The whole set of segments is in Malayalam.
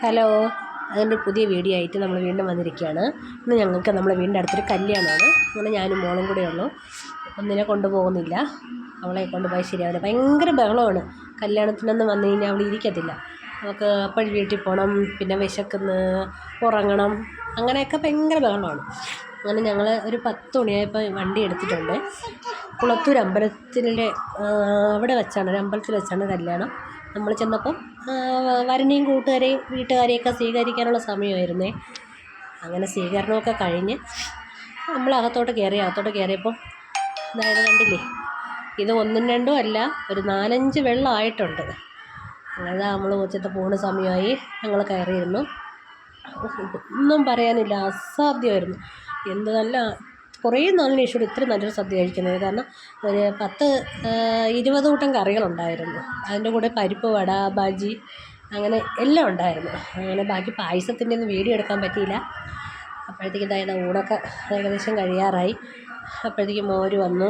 ഹലോ, അതിൻ്റെ പുതിയ വീഡിയോ ആയിട്ട് നമ്മൾ വീണ്ടും വന്നിരിക്കുകയാണ്. ഇന്ന് ഞങ്ങൾക്ക് നമ്മുടെ വീടിൻ്റെ അടുത്തൊരു കല്യാണമാണ്. അങ്ങനെ ഞാനും മോളും കൂടെ ഉള്ളൂ. ഒന്നിനെ കൊണ്ടുപോകുന്നില്ല, അവളെ കൊണ്ടുപോയി ശരിയാവില്ല. ഭയങ്കര ബഹളമാണ്. കല്യാണത്തിനൊന്നും വന്നു കഴിഞ്ഞാൽ അവൾ ഇരിക്കത്തില്ല. അവൾക്ക് അപ്പോഴും വീട്ടിൽ പോകണം, പിന്നെ വിശക്കുന്നു, ഉറങ്ങണം, അങ്ങനെയൊക്കെ ഭയങ്കര ബഹളമാണ്. അങ്ങനെ ഞങ്ങൾ ഒരു 10 മണിയായപ്പോൾ വണ്ടി എടുത്തിട്ടുണ്ട്. കുളത്തൂർ അമ്പലത്തിൻ്റെ അവിടെ വെച്ചാണ്, ഒരു അമ്പലത്തിൽ വെച്ചാണ് കല്യാണം. നമ്മൾ ചെന്നപ്പം വരനെയും കൂട്ടുകാരെയും വീട്ടുകാരെയൊക്കെ സ്വീകരിക്കാനുള്ള സമയമായിരുന്നേ. അങ്ങനെ സ്വീകരണമൊക്കെ കഴിഞ്ഞ് നമ്മൾ അകത്തോട്ട് കയറിയപ്പോൾ അതായത് കണ്ടില്ലേ, ഇത് 1ഉം 2ഉം അല്ല, ഒരു 4-5 വെള്ളമായിട്ടുണ്ട്. അങ്ങനെ നമ്മൾ ഉച്ചത്തെ പോണ സമയമായി. ഞങ്ങൾ കയറിയിരുന്നു. ഒന്നും പറയാനില്ല, അസാധ്യമായിരുന്നു. എന്ത് നല്ല, കുറേ നാളിന് ശേഷം ഇത്ര നല്ലൊരു സദ്യ കഴിക്കുന്നത്. കാരണം ഒരു 10-20 കൂട്ടം കറികളുണ്ടായിരുന്നു. അതിൻ്റെ കൂടെ പരിപ്പ് വട, ബജി, അങ്ങനെ എല്ലാം ഉണ്ടായിരുന്നു. അങ്ങനെ ബാക്കി പായസത്തിൻ്റെ ഒന്നും വീഡിയോ എടുക്കാൻ പറ്റിയില്ല. അപ്പോഴത്തേക്കും ഇതായത് ഊണൊക്കെ ഏകദേശം കഴിയാറായി. അപ്പോഴത്തേക്കും മോര് വന്നു,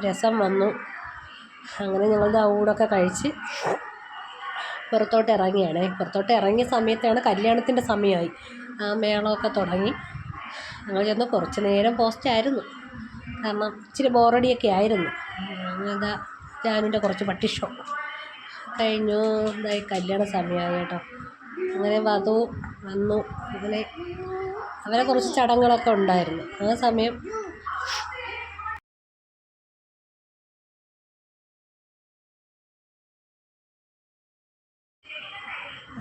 രസം വന്നു. അങ്ങനെ ഞങ്ങളുടെ ഊണൊക്കെ കഴിച്ച് പുറത്തോട്ട് ഇറങ്ങിയ സമയത്താണ് കല്യാണത്തിൻ്റെ സമയമായി. ആ മേളമൊക്കെ തുടങ്ങി. ഞങ്ങൾ ചെന്ന് കുറച്ച് നേരം പോസ്റ്റായിരുന്നു, കാരണം ഇച്ചിരി ബോറടിയൊക്കെ ആയിരുന്നു. അങ്ങനെ ജാനുവിൻ്റെ കുറച്ച് പട്ടി ഷോ കഴിഞ്ഞു. ഇതായി കല്യാണ സമയമായി കേട്ടോ. അങ്ങനെ വധു വന്നു. അങ്ങനെ അവരെ കുറച്ച് ചടങ്ങുകളൊക്കെ ഉണ്ടായിരുന്നു. ആ സമയം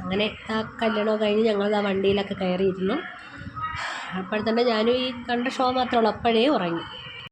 അങ്ങനെ ആ കല്യാണം കഴിഞ്ഞ് ഞങ്ങൾ ആ വണ്ടിയിലൊക്കെ കയറിയിരുന്നു. അപ്പോൾ തന്നെ ഞാനും ഈ കണ്ട ഷോ മാത്രമേ ഉള്ളൂ, അപ്പോഴേ ഉറങ്ങി.